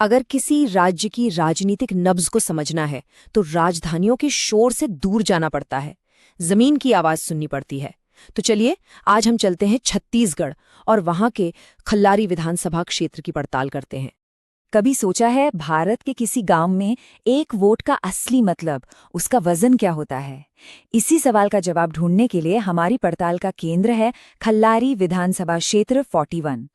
अगर किसी राज्य की राजनीतिक नब्ज को समझना है तो राजधानियों के शोर से दूर जाना पड़ता है, जमीन की आवाज सुननी पड़ती है। तो चलिए आज हम चलते हैं छत्तीसगढ़ और वहां के खल्लारी विधानसभा क्षेत्र की पड़ताल करते हैं। कभी सोचा है भारत के किसी गांव में एक वोट का असली मतलब, उसका वजन क्या होता है? इसी सवाल का जवाब ढूंढने के लिए हमारी पड़ताल का केंद्र है खल्लारी विधानसभा क्षेत्र 41।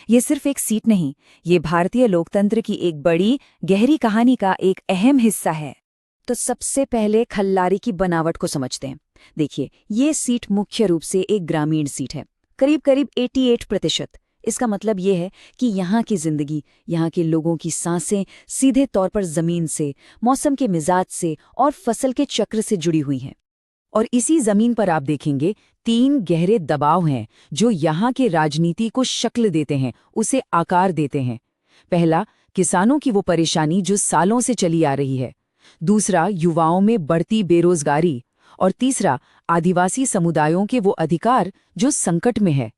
ये सिर्फ एक सीट नहीं, ये भारतीय लोकतंत्र की एक बड़ी गहरी कहानी का एक अहम हिस्सा है। तो सबसे पहले खल्लारी की बनावट को समझते हैं। देखिए, ये सीट मुख्य रूप से एक ग्रामीण सीट है, करीब करीब 88%। इसका मतलब ये है कि यहाँ की जिंदगी, यहाँ के लोगों की सांसें सीधे तौर पर जमीन से, मौसम के मिजाज से और फसल के चक्र से जुड़ी हुई हैं। और इसी जमीन पर आप देखेंगे 3 गहरे दबाव हैं जो यहाँ के राजनीति को शक्ल देते हैं, उसे आकार देते हैं। पहला, किसानों की वो परेशानी जो सालों से चली आ रही है। दूसरा, युवाओं में बढ़ती बेरोजगारी। और तीसरा, आदिवासी समुदायों के वो अधिकार जो संकट में है।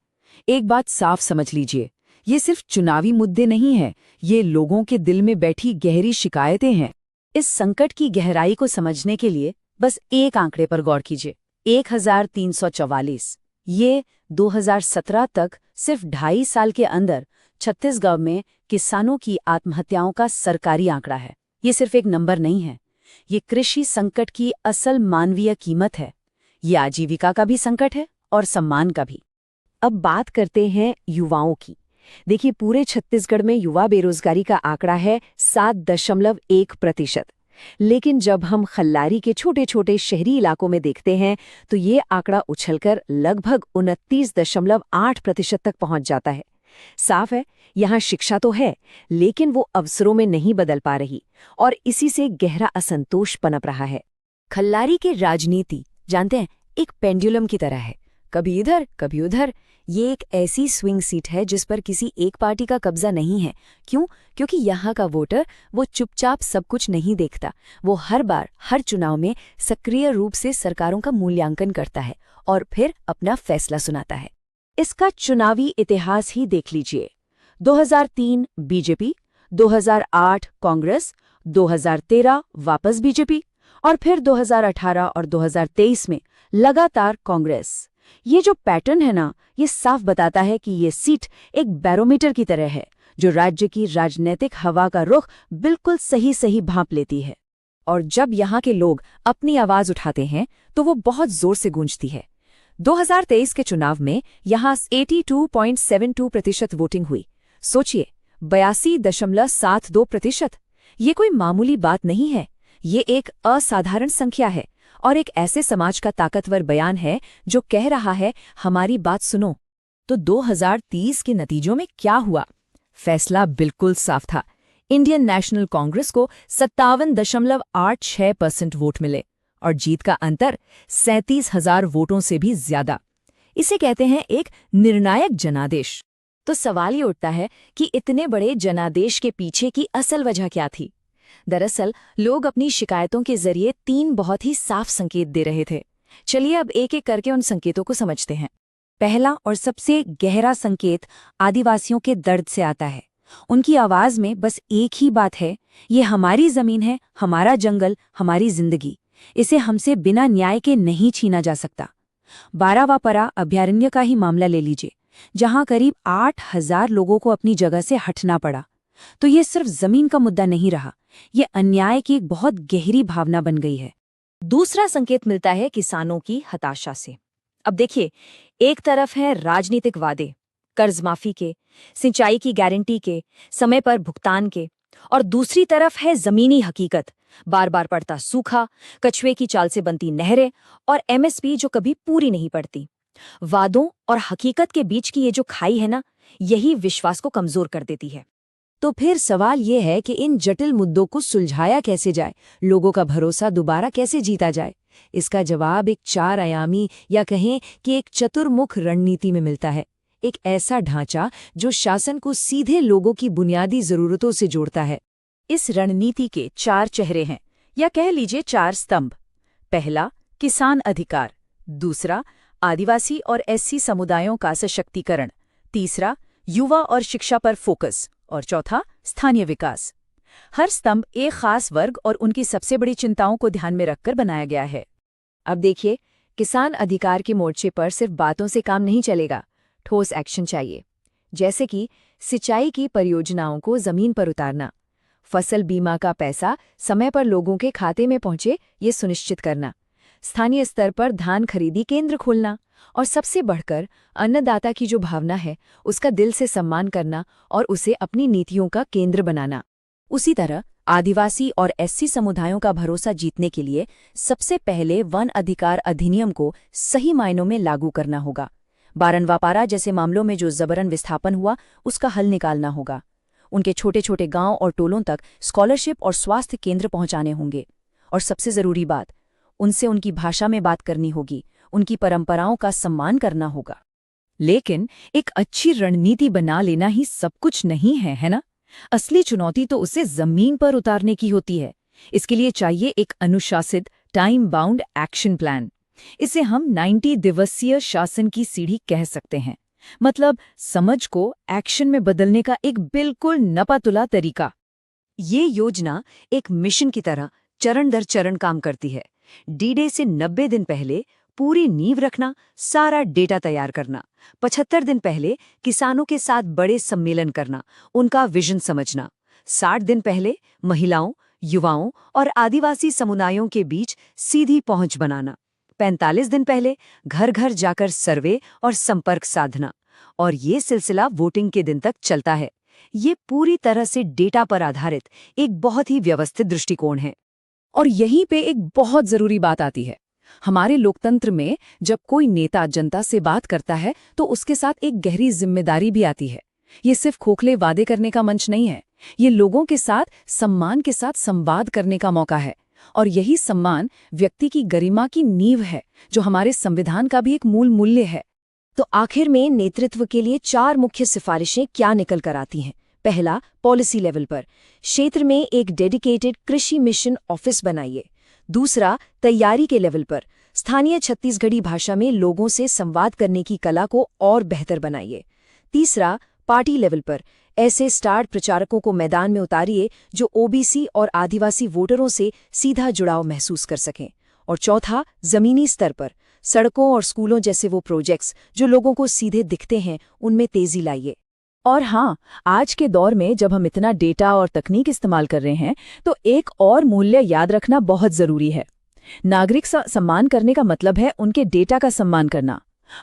एक बात साफ समझ लीजिए, ये सिर्फ चुनावी मुद्दे नहीं हैं, ये लोगों के दिल में बैठी गहरी शिकायतें हैं। इस संकट की गहराई को समझने के लिए बस एक आंकड़े पर गौर कीजिए, 1344। ये 2017 तक सिर्फ 2.5 साल के अंदर छत्तीसगढ़ में किसानों की आत्महत्याओं का सरकारी आंकड़ा है। ये सिर्फ एक नंबर नहीं है, ये कृषि संकट की असल मानवीय कीमत है। ये आजीविका का भी संकट है और सम्मान का भी। अब बात करते हैं युवाओं की। देखिए, पूरे छत्तीसगढ़ में युवा बेरोजगारी का आंकड़ा है 7.1%। लेकिन जब हम खल्लारी के छोटे छोटे शहरी इलाकों में देखते हैं तो ये आंकड़ा उछलकर लगभग 29.8% तक पहुंच जाता है। साफ है, यहाँ शिक्षा तो है, लेकिन वो अवसरों में नहीं बदल पा रही और इसी से गहरा असंतोष पनप रहा है। खल्लारी की राजनीति, जानते हैं, एक पेंडुलम की तरह है, कभी इधर कभी उधर। ये एक ऐसी स्विंग सीट है जिस पर किसी एक पार्टी का कब्जा नहीं है। क्यों? क्योंकि यहाँ का वोटर वो चुपचाप सब कुछ नहीं देखता। वो हर बार हर चुनाव में सक्रिय रूप से सरकारों का मूल्यांकन करता है और फिर अपना फैसला सुनाता है। इसका चुनावी इतिहास ही देख लीजिए। 2003 बीजेपी, 2008 कांग्रेस, 2013 वापस बीजेपी और फिर 2018 और 2023 में लगातार कांग्रेस। ये जो पैटर्न है ना, ये साफ बताता है कि ये सीट एक बैरोमीटर की तरह है जो राज्य की राजनीतिक हवा का रुख बिल्कुल सही सही भांप लेती है। और जब यहाँ के लोग अपनी आवाज उठाते हैं तो वो बहुत जोर से गूंजती है। 2023 के चुनाव में यहाँ 82.72% वोटिंग हुई। सोचिए, 82.72%। ये कोई मामूली बात नहीं है, ये एक असाधारण संख्या है और एक ऐसे समाज का ताकतवर बयान है जो कह रहा है, हमारी बात सुनो। तो 2030 के नतीजों में क्या हुआ? फैसला बिल्कुल साफ था। इंडियन नेशनल कांग्रेस को 57.86% वोट मिले और जीत का अंतर 37,000 वोटों से भी ज्यादा। इसे कहते हैं एक निर्णायक जनादेश। तो सवाल ये उठता है कि इतने बड़े जनादेश के पीछे की असल वजह क्या थी? दरअसल लोग अपनी शिकायतों के जरिए 3 बहुत ही साफ संकेत दे रहे थे। चलिए अब एक एक करके उन संकेतों को समझते हैं। पहला और सबसे गहरा संकेत आदिवासियों के दर्द से आता है। उनकी आवाज में बस एक ही बात है, ये हमारी जमीन है, हमारा जंगल, हमारी जिंदगी, इसे हमसे बिना न्याय के नहीं छीना जा सकता। बारावापरा अभयारण्य का ही मामला ले लीजिए, जहां करीब 8,000 लोगों को अपनी जगह से हटना पड़ा। तो ये सिर्फ जमीन का मुद्दा नहीं रहा, ये अन्याय की एक बहुत गहरी भावना बन गई है। दूसरा संकेत मिलता है किसानों की हताशा से। अब देखिए, एक तरफ है राजनीतिक वादे, कर्ज माफी के, सिंचाई की गारंटी के, समय पर भुगतान के, और दूसरी तरफ है जमीनी हकीकत, बार बार पड़ता सूखा, कछुए की चाल से बनती नहरें और एमएसपी जो कभी पूरी नहीं पड़ती। वादों और हकीकत के बीच की ये जो खाई है ना, यही विश्वास को कमजोर कर देती है। तो फिर सवाल ये है कि इन जटिल मुद्दों को सुलझाया कैसे जाए, लोगों का भरोसा दोबारा कैसे जीता जाए? इसका जवाब एक 4 आयामी या कहें कि एक चतुर्मुख रणनीति में मिलता है। एक ऐसा ढांचा जो शासन को सीधे लोगों की बुनियादी जरूरतों से जोड़ता है। इस रणनीति के 4 चेहरे हैं, या कह लीजिए 4 स्तंभ। पहला, किसान अधिकार। दूसरा, आदिवासी और एससी समुदायों का सशक्तिकरण। तीसरा, युवा और शिक्षा पर फोकस, और चौथा स्थानीय विकास। हर स्तंभ एक खास वर्ग और उनकी सबसे बड़ी चिंताओं को ध्यान में रखकर बनाया गया है। अब देखिए, किसान अधिकार के मोर्चे पर सिर्फ बातों से काम नहीं चलेगा, ठोस एक्शन चाहिए। जैसे कि सिंचाई की परियोजनाओं को जमीन पर उतारना, फसल बीमा का पैसा समय पर लोगों के खाते में पहुंचे ये सुनिश्चित करना, स्थानीय स्तर पर धान खरीदी केंद्र खोलना, और सबसे बढ़कर अन्नदाता की जो भावना है उसका दिल से सम्मान करना और उसे अपनी नीतियों का केंद्र बनाना। उसी तरह आदिवासी और एससी समुदायों का भरोसा जीतने के लिए सबसे पहले वन अधिकार अधिनियम को सही मायनों में लागू करना होगा। बारनवापारा जैसे मामलों में जो जबरन विस्थापन हुआ उसका हल निकालना होगा। उनके छोटे छोटे गांव और टोलों तक स्कॉलरशिप और स्वास्थ्य केंद्र पहुंचाने होंगे। और सबसे जरूरी बात, उनसे उनकी भाषा में बात करनी होगी, उनकी परंपराओं का सम्मान करना होगा। लेकिन एक अच्छी रणनीति बना लेना ही सब कुछ नहीं है, है ना? असली चुनौती तो उसे जमीन पर उतारने की होती है। इसके लिए चाहिए एक अनुशासित टाइम बाउंड एक्शन प्लान। इसे हम 90 दिवसीय शासन की सीढ़ी कह सकते हैं। मतलब समझ को एक्शन में बदलने का एक बिल्कुल नपातुला तरीका। ये योजना एक मिशन की तरह चरण दर चरण काम करती है। डी-डे से 90 दिन पहले पूरी नींव रखना, सारा डेटा तैयार करना, 75 दिन पहले किसानों के साथ बड़े सम्मेलन करना, उनका विजन समझना, 60 दिन पहले महिलाओं, युवाओं और आदिवासी समुदायों के बीच सीधी पहुंच बनाना, 45 दिन पहले घर घर जाकर सर्वे और संपर्क साधना, और ये सिलसिला वोटिंग के दिन तक चलता है। ये पूरी तरह से डेटा पर आधारित एक बहुत ही व्यवस्थित दृष्टिकोण है। और यहीं पे एक बहुत जरूरी बात आती है। हमारे लोकतंत्र में जब कोई नेता जनता से बात करता है तो उसके साथ एक गहरी जिम्मेदारी भी आती है। ये सिर्फ खोखले वादे करने का मंच नहीं है, ये लोगों के साथ सम्मान के साथ संवाद करने का मौका है। और यही सम्मान व्यक्ति की गरिमा की नींव है, जो हमारे संविधान का भी एक मूल मूल्य है। तो आखिर में नेतृत्व के लिए 4 मुख्य सिफारिशें क्या निकल कर आती हैं। पहला, पॉलिसी लेवल पर क्षेत्र में एक डेडिकेटेड कृषि मिशन ऑफिस बनाइए। दूसरा, तैयारी के लेवल पर स्थानीय छत्तीसगढ़ी भाषा में लोगों से संवाद करने की कला को और बेहतर बनाइए। तीसरा, पार्टी लेवल पर ऐसे स्टार प्रचारकों को मैदान में उतारिए जो ओबीसी और आदिवासी वोटरों से सीधा जुड़ाव महसूस कर सकें। और चौथा, जमीनी स्तर पर सड़कों और स्कूलों जैसे वो प्रोजेक्ट्स जो लोगों को सीधे दिखते हैं, उनमें तेजी लाइए। और हाँ, आज के दौर में जब हम इतना डेटा और तकनीक इस्तेमाल कर रहे हैं तो एक और मूल्य याद रखना बहुत जरूरी है। नागरिक सम्मान करने का मतलब है उनके डेटा का सम्मान करना।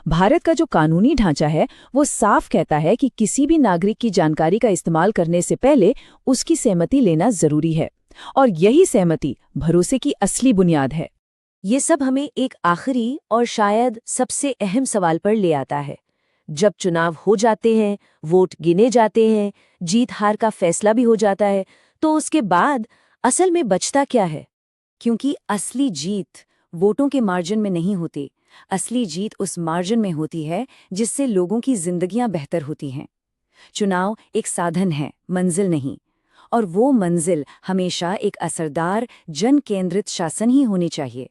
भारत का जो कानूनी ढांचा है वो साफ कहता है कि किसी भी नागरिक की जानकारी का इस्तेमाल करने से पहले उसकी सहमति लेना जरूरी है, और यही सहमति भरोसे की असली बुनियाद है। ये सब हमें एक आखिरी और शायद सबसे अहम सवाल पर ले आता है। जब चुनाव हो जाते हैं, वोट गिने जाते हैं, जीत हार का फैसला भी हो जाता है, तो उसके बाद असल में बचता क्या है? क्योंकि असली जीत वोटों के मार्जिन में नहीं होती। असली जीत उस मार्जिन में होती है जिससे लोगों की जिंदगियां बेहतर होती हैं। चुनाव एक साधन है, मंजिल नहीं। और वो मंजिल हमेशा एक असरदार जन केंद्रित शासन ही होनी चाहिए।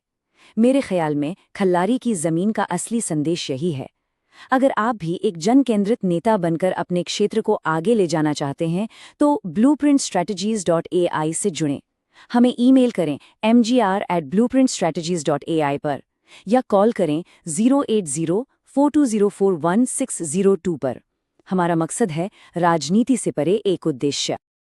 मेरे ख्याल में खल्लारी की जमीन का असली संदेश यही है। अगर आप भी एक जन केंद्रित नेता बनकर अपने क्षेत्र को आगे ले जाना चाहते हैं तो blueprintstrategies.ai से जुड़ें। हमें ईमेल करें mgr@blueprintstrategies.ai पर, या कॉल करें 08042041602 पर। हमारा मकसद है राजनीति से परे एक उद्देश्य।